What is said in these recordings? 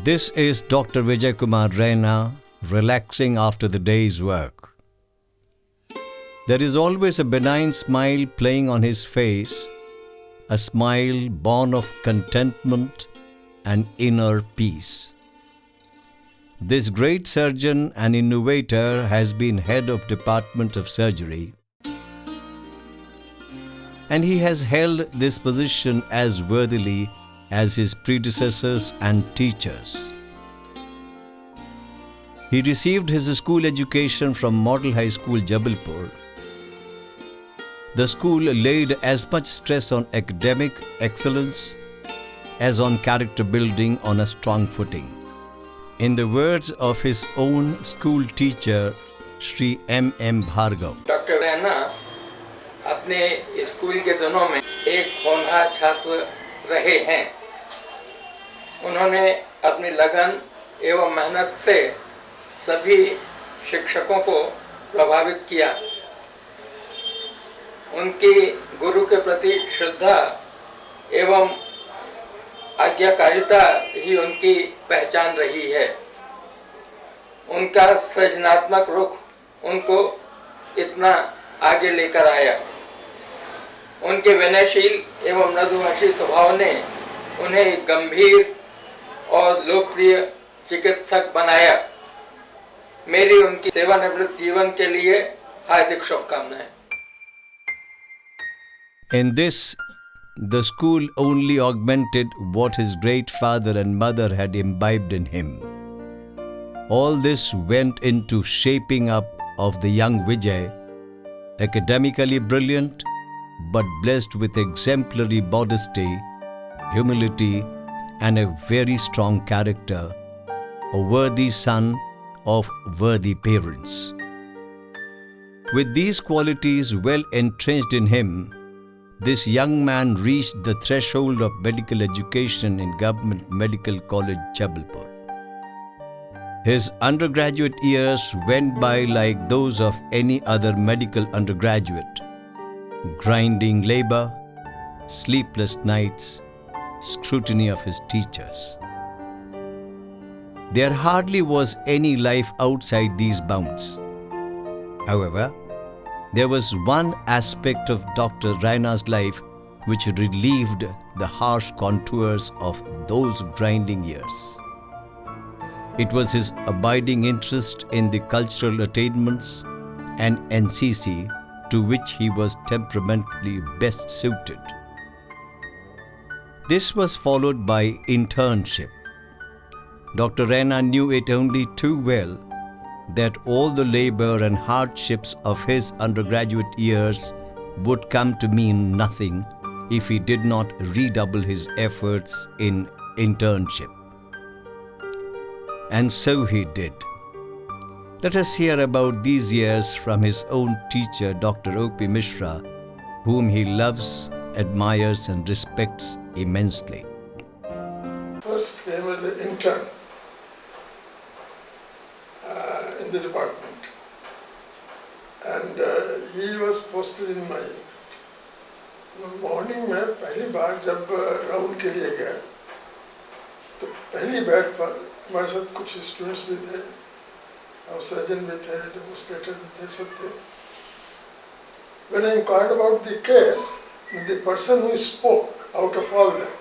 This is Dr. Vijay Kumar Raina relaxing after the day's work. There is always a benign smile playing on his face, a smile born of contentment and inner peace. This great surgeon and innovator has been head of Department of Surgery, and he has held this position as worthily as his predecessors and teachers. He received his school education from Model High School, Jabalpur. The school laid as much stress on academic excellence as on character building on a strong footing. In the words of his own school teacher, Shri M.M. Bhargav, doctor Raina अपने school के दिनों में एक होनहार छात्र रहे हैं। उन्होंने अपनी लगन एवं मेहनत से सभी शिक्षकों को प्रभावित किया। उनकी गुरु के प्रति श्रद्धा एवं आज्ञाकारिता ही उनकी पहचान रही है। उनका सृजनात्मक रुख उनको इतना आगे लेकर आया। उनके विनयशील एवं मृदुभाषी स्वभाव ने उन्हें एक गंभीर और लोकप्रिय चिकित्सक बनाया। मेरी उनकी सेवानिवृत्त जीवन के लिए हार्दिक शुभकामनाएं। In this, the school only augmented what his great father and mother had imbibed in him. All this went into shaping up of the young Vijay, academically brilliant, but blessed with exemplary modesty, humility, and a very strong character, a worthy son of worthy parents. With these qualities well entrenched in him, this young man reached the threshold of medical education in Government Medical College, Jabalpur. His undergraduate years went by like those of any other medical undergraduate. Grinding labor, sleepless nights, scrutiny of his teachers. There hardly was any life outside these bounds. However, there was one aspect of Dr. Raina's life which relieved the harsh contours of those grinding years. It was his abiding interest in the cultural attainments and NCC, to which he was temperamentally best suited. This was followed by internship. Dr. Raina knew it only too well that all the labor and hardships of his undergraduate years would come to mean nothing if he did not redouble his efforts in internship. And so he did. Let us hear about these years from his own teacher, Dr. O.P. Mishra, whom he loves, admires, and respects immensely. First came as an intern in the department, and he was posted in my unit. Morning में पहली बार जब round के लिए गया तो पहली bed पर हमारे साथ कुछ स्टूडेंट्स भी थे और सर्जन भी थे, डेमोन्स्ट्रेटर भी थे, सब थे. When I inquired about the case, the person who spoke out of all them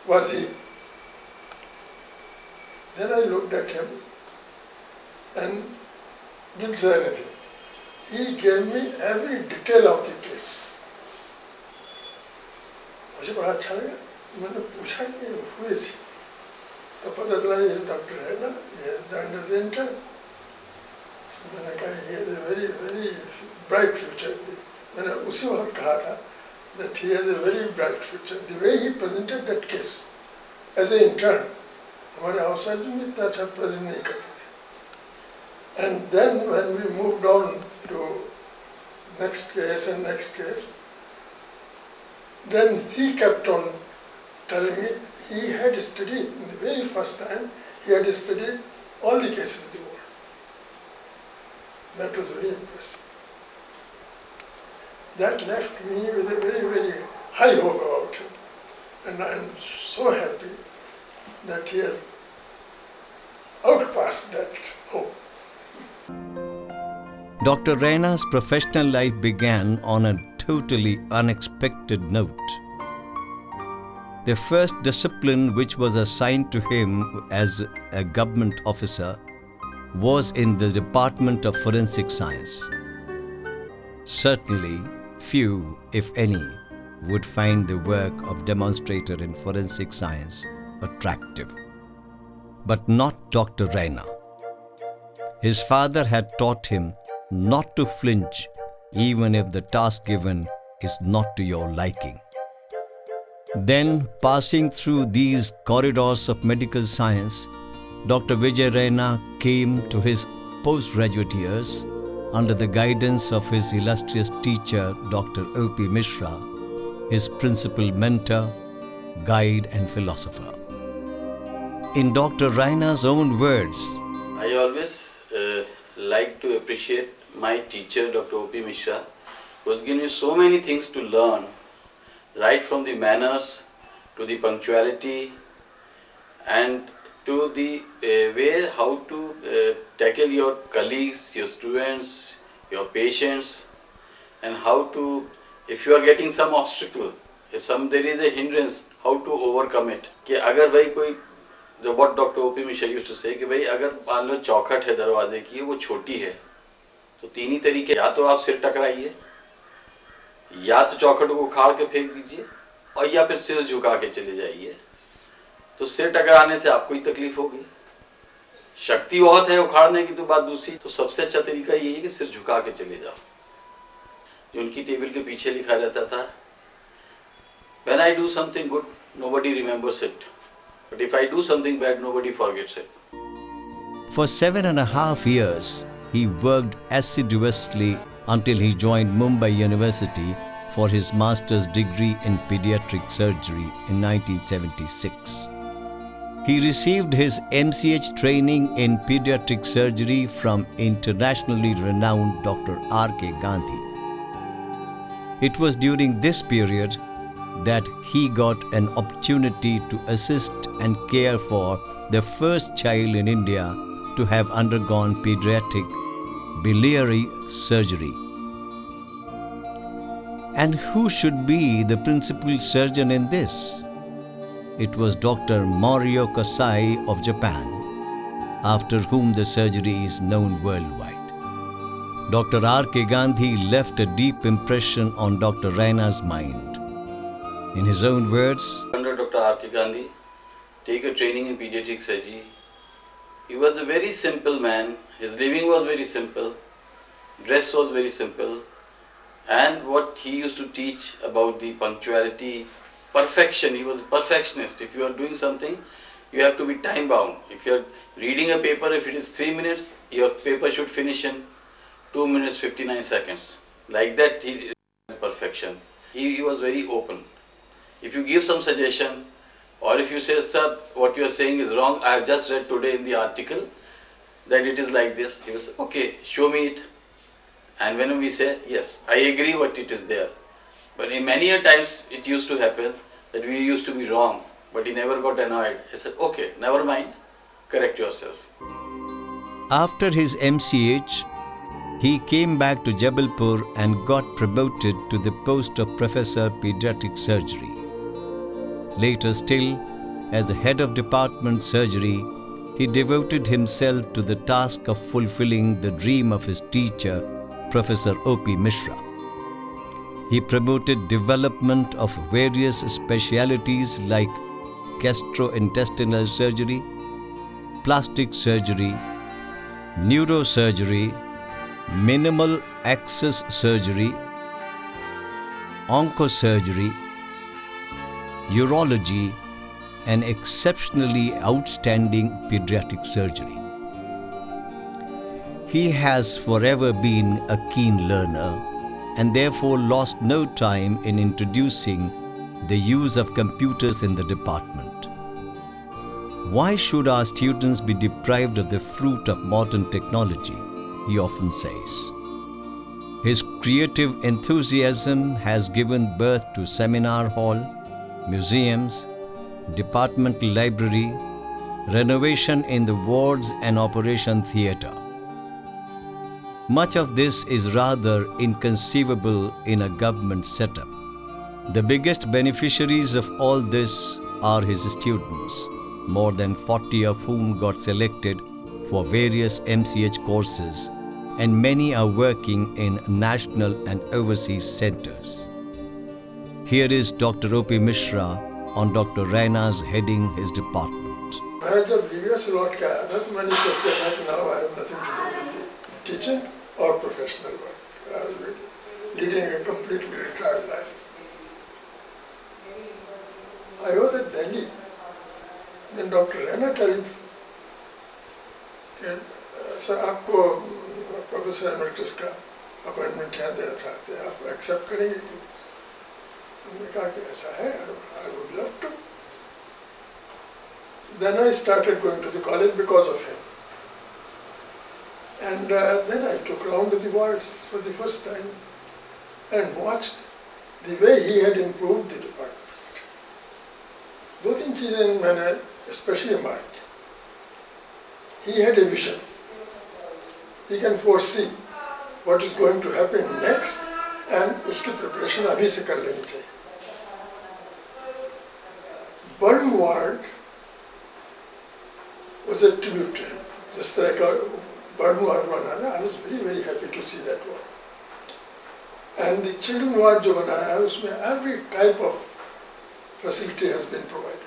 was he. Then I looked at him and didn't say anything. He gave me every detail of the case. मुझे बड़ा अच्छा लगा. मैंने पूछा कि who is he? तो पता चला he is Dr. Raina. He has joined as an intern. मैंने कहा he has a very very bright future. मैंने उसी वक्त कहा था that he has a very bright future. The way he presented that case as an intern, हमारे outside में इतना अच्छा प्रेजेंट नहीं करते थे. And then when we moved on to next case and next case, then he kept on telling me he had studied, in the very first time, he had studied all the cases of the world. That was very impressive. That left me with a very, very high hope about him. And I am so happy that he has past that hope. Dr. Raina's professional life began on a totally unexpected note. The first discipline which was assigned to him as a government officer was in the Department of Forensic Science. Certainly, few, if any, would find the work of demonstrator in forensic science attractive. But not Dr. Raina. His father had taught him not to flinch even if the task given is not to your liking. Then, passing through these corridors of medical science, Dr. Vijay Raina came to his postgraduate years under the guidance of his illustrious teacher, Dr. O.P. Mishra, his principal mentor, guide and philosopher. In Dr. Raina's own words, I always like to appreciate my teacher, Dr. O.P. Mishra, who has given me so many things to learn, right from the manners to the punctuality and to the way how to tackle your colleagues, your students, your patients, and how to, if you are getting some obstacle, if there is a hindrance, how to overcome it. कि अगर भाई कोई जो what Dr. O.P. Mishra used to say कि भाई अगर मान लो चौखट है दरवाजे की वो छोटी है तो तीन ही तरीके, या तो आप सिर टकराइए, या तो चौखट को उखाड़ के फेंक दीजिए, और या फिर सिर झुका के चले जाइए। तो सिर टकराने से आपको ही तकलीफ होगी, शक्ति बहुत है उखाड़ने की तो बात दूसरी। तो सबसे अच्छा तरीका यही है कि सिर झुका के चले जाओ। जो उनकी टेबल के पीछे लिखा रहता था, When I do something good, nobody remembers it. But if I do something bad, nobody forgets it. for 7.5 years, he worked assiduously until he joined Mumbai University for his master's degree in pediatric surgery in 1976. He received his MCH training in pediatric surgery from internationally renowned Dr. R.K. Gandhi. It was during this period that he got an opportunity to assist and care for the first child in India to have undergone pediatric biliary surgery. And who should be the principal surgeon in this? It was Dr. Morio Kasai of Japan, after whom the surgery is known worldwide. Dr. R.K. Gandhi left a deep impression on Dr. Raina's mind. In his own words, Under Dr. R.K. Gandhi, take a training in pediatric surgery. He was a very simple man. His living was very simple. Dress was very simple. And what he used to teach about the punctuality, perfection, he was a perfectionist. If you are doing something, you have to be time bound. If you are reading a paper, if it is 3 minutes, your paper should finish in 2 minutes 59 seconds. Like that, he perfection. He was very open. If you give some suggestion, or if you say, sir, what you are saying is wrong, I have just read today in the article that it is like this, he will say, okay, show me it. And when we say, yes, I agree what it is there. But in many a times it used to happen that we used to be wrong, but he never got annoyed. He said, okay, never mind, correct yourself. after his MCH, he came back to Jabalpur and got promoted to the post of Professor Pediatric Surgery. Later still, as the head of Department Surgery, he devoted himself to the task of fulfilling the dream of his teacher, Professor O.P. Mishra. He promoted development of various specialities like gastrointestinal surgery, plastic surgery, neurosurgery, minimal access surgery, oncosurgery, urology, and exceptionally outstanding pediatric surgery. He has forever been a keen learner and therefore lost no time in introducing the use of computers in the department. Why should our students be deprived of the fruit of modern technology? He often says. His creative enthusiasm has given birth to seminar hall, museums, departmental library, renovation in the wards and operation theatre. Much of this is rather inconceivable in a government setup. The biggest beneficiaries of all this are his students, more than 40 of whom got selected for various MCH courses, and many are working in national and overseas centers. Here is Dr. O.P. Mishra on Dr. Raina's heading his department. मैं जब Libya से लौट के आया था तो मैंने सोचा था कि now I have nothing to do with the teaching or professional work. I was leading a completely retired life. I was at Delhi. Then Dr. Raina told me, sir आपको प्रोफेसर एमरिटस का appointment यहाँ देना चाहते हैं, आप accept करेंगे कि? मैंने कहा कि ऐसा है, I would love to. Then I started going to the college because of him. And then I took round to the wards for the first time and watched the way he had improved the department. दो तीन चीजें मैंने especially marked. He had a vision. He can foresee what is going to happen next and उसकी preparation अभी से कर लेनी चाहिए. Burn ward was a tribute to him. जिस तरह का burn ward banana, I was very very happy to see that ward. And the children ward जो बनाया है उसमें every type of facility has been provided.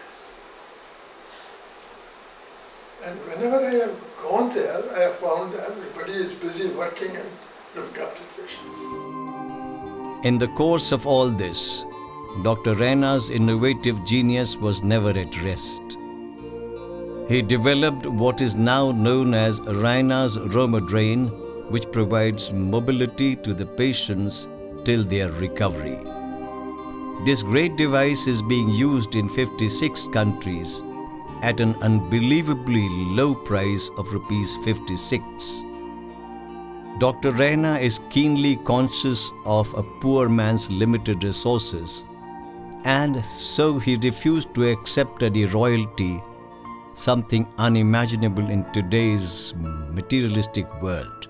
And whenever I have gone there, I have found that everybody is busy working and looking after patients. In the course of all this, Dr. Raina's innovative genius was never at rest. He developed what is now known as Raina's Romodrain, which provides mobility to the patients till their recovery. This great device is being used in 56 countries at an unbelievably low price of Rs 56. Dr. Raina is keenly conscious of a poor man's limited resources, and so he refused to accept any royalty, something unimaginable in today's materialistic world.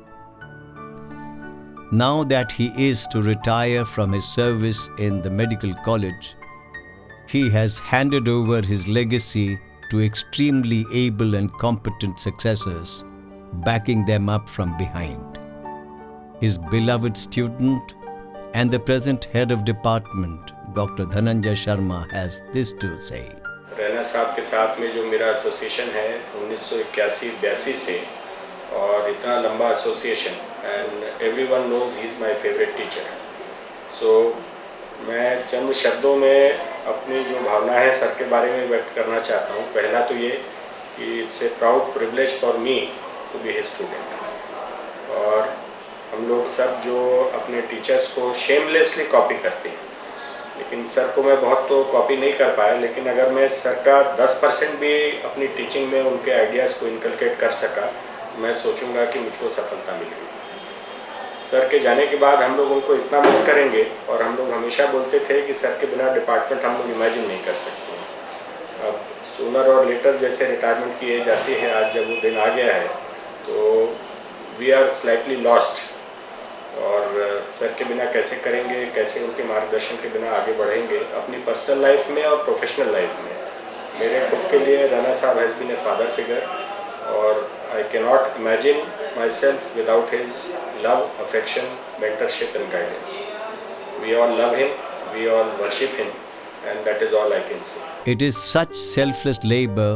Now that he is to retire from his service in the medical college, he has handed over his legacy to extremely able and competent successors, backing them up from behind. His beloved student and the present head of department, Dr. Dhananjay Sharma, has this to say. Raina साहब के साथ में जो मेरा association है 1981-82 से, और इतना लंबा association, and everyone knows he is my favourite teacher. So मैं चंद शब्दों में अपनी जो भावना है सर के बारे में व्यक्त करना चाहता हूँ. पहला तो ये कि it's a proud privilege for me to be his student. और हम लोग सब जो अपने टीचर्स को शेमलेसली कॉपी करते हैं, लेकिन सर को मैं बहुत तो कॉपी नहीं कर पाया, लेकिन अगर मैं सर का 10% भी अपनी टीचिंग में उनके आइडियाज़ को इनकलकेट कर सका, मैं सोचूंगा कि मुझको सफलता मिल गई. सर के जाने के बाद हम लोग उनको इतना मिस करेंगे, और हम लोग हमेशा बोलते थे कि सर के बिना डिपार्टमेंट हम लोग इमेजिन नहीं कर सकते. अब सूनर और लेटर जैसे रिटायरमेंट की एज आती है, आज जब वो दिन आ गया है तो वी आर स्लाइटली लॉस्ट. और सर के बिना कैसे करेंगे, कैसे उनके मार्गदर्शन के बिना आगे बढ़ेंगे अपनी पर्सनल लाइफ में और प्रोफेशनल लाइफ में. मेरे खुद के लिए राणा साहब has been a father figure, और I cannot imagine myself without his love, affection, mentorship and guidance. We all love him, we all worship him, and that is all I can say. It is such selfless labor,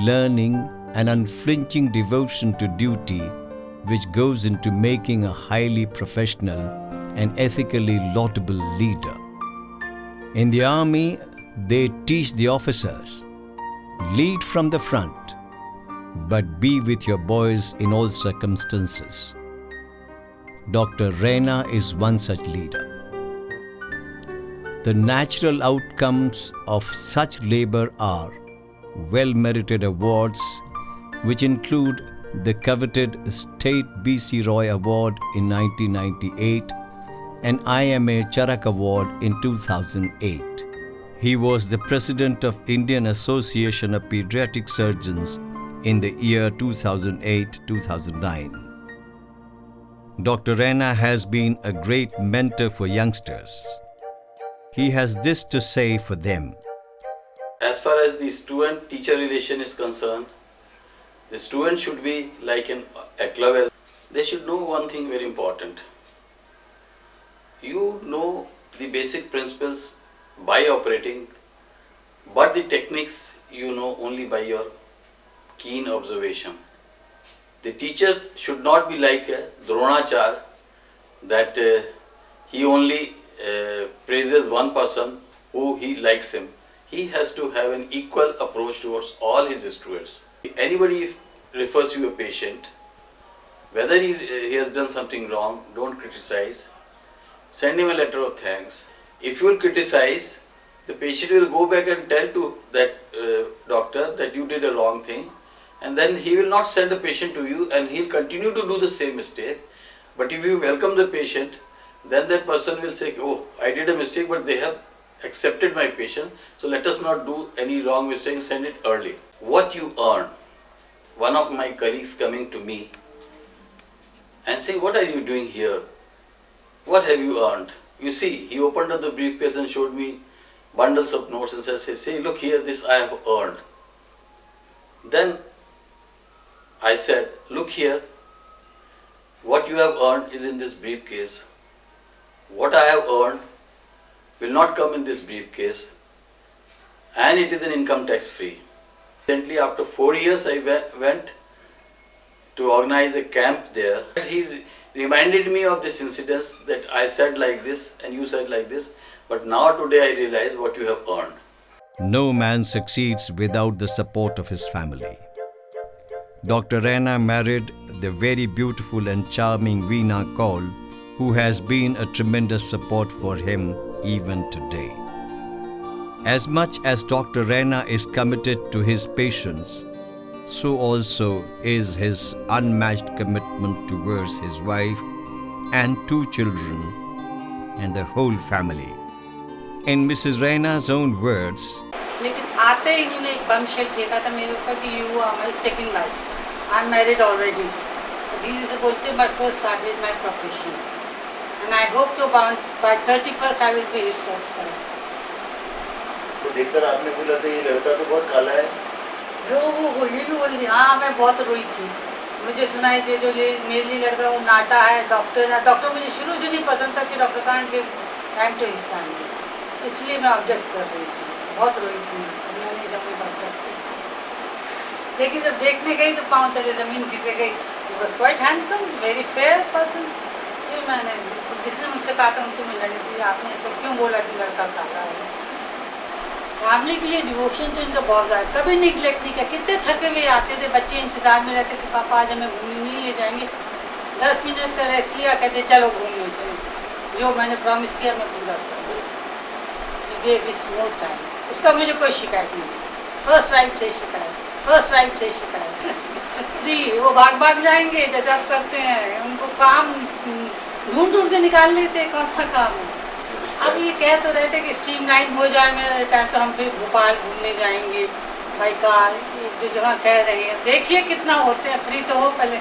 learning and unflinching devotion to duty which goes into making a highly professional and ethically laudable leader. In the army, they teach the officers, lead from the front, but be with your boys in all circumstances. Dr. Raina is one such leader. The natural outcomes of such labor are well-merited awards, which include the coveted State B.C. Roy Award in 1998 and IMA Charak Award in 2008. He was the president of Indian Association of Pediatric Surgeons in the year 2008-2009. Dr. Raina has been a great mentor for youngsters. He has this to say for them. As far as the student-teacher relation is concerned, the student should be like a club. They should know one thing very important. You know the basic principles by operating, but the techniques you know only by your keen observation. The teacher should not be like a Dronachar, that he only praises one person who he likes him. He has to have an equal approach towards all his students. Anybody refers you a patient, whether he has done something wrong, don't criticize. Send him a letter of thanks. If you will criticize, the patient will go back and tell to that doctor that you did a wrong thing, and then he will not send the patient to you and he will continue to do the same mistake. But if you welcome the patient, then that person will say, oh, I did a mistake, but they have accepted my patient, so let us not do any wrong mistake, send it early. What you earn, one of my colleagues coming to me and saying, what are you doing here? What have you earned? You see, he opened up the briefcase and showed me bundles of notes and said, say, look here, this I have earned. Then I said, look here, what you have earned is in this briefcase. What I have earned will not come in this briefcase, and it is an income tax free. Recently, after 4 years, I went to organize a camp there. He reminded me of this incident, that I said like this and you said like this, but now today I realize what you have earned. No man succeeds without the support of his family. Dr. Raina married the very beautiful and charming Raina Kaul, who has been a tremendous support for him even today. As much as Dr. Raina is committed to his patients, so also is his unmatched commitment towards his wife and 2 children and the whole family. In Mrs. Raina's own words, लेकिन आते ही इन्होंने एक बमशेल फेंका था मेरे ऊपर कि you are my second wife, I am married already. दीदी से बोलते my first wife is my profession and I hope तो by 31st I will be his first wife. तो देखकर आपने बोला था ये लड़का तो बहुत काला है. वो ये भी बोल दिया. हाँ, मैं बहुत रोई थी. मुझे सुनाई दे जो मेरे लिए लड़का वो नाटा है, डॉक्टर है. डॉक्टर मुझे शुरू से नहीं पसंद था कि डॉक्टर कांट के टाइम टू हिज फैमिली, इसलिए मैं ऑब्जेक्ट कर रही थी. बहुत रोई थी मैंने जब मैं डॉक्टर से. लेकिन जब देखने गई तो पाँव तले ज़मीन खिसे गई. He was quite handsome, very fair person. फिर मैंने जिसने मुझसे कहा था उनसे मैं लड़ी थी, आपने ऐसा क्यों बोला कि लड़का काला है. फैमिली के लिए डिवोशन तो इनका बहुत ज़्यादा, कभी निगलेक्ट नहीं किया. कितने थके हुए आते थे, बच्चे इंतजार में रहते कि पापा आज हमें घूमने नहीं ले जाएंगे. 10 मिनट का रेस्ट लिया, कहते चलो घूमने चलो. जो मैंने प्रॉमिस किया मैं पूरा कर. गेव इस मोर टाइम. इसका मुझे कोई शिकायत नहीं. फर्स्ट वाइफ से शिकायत, फर्स्ट वाइफ से शिकायत जी. वो भाग भाग जाएंगे जैसे आप करते हैं. उनको काम ढूंढ ढूंढ के निकाल लेते हैं कौन सा काम है. अब ये कह तो रहे थे कि स्ट्रीमलाइन हो जाए मेरा टाइम, तो हम फिर भोपाल घूमने जाएंगे बाई कार. जो जगह कह रहे हैं देखिए कितना होते हैं, फ्री तो हो पहले.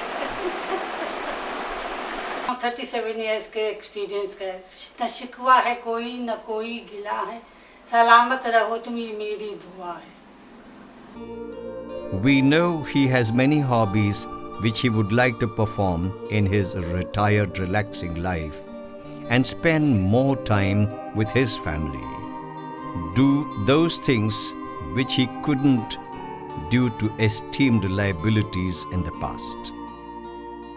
37 ईयर्स के एक्सपीरियंस का है. न शिकवा है कोई, न कोई गिला है. सलामत रहो तुम, ये मेरी दुआ है. we know he has many hobbies which he would like to perform in his retired, relaxing life and spend more time with his family. Do those things which he couldn't due to esteemed liabilities in the past.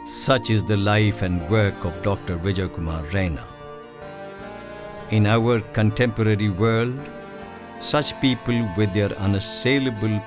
Such is the life and work of Dr. Vijay Kumar Raina. In our contemporary world, such people with their unassailable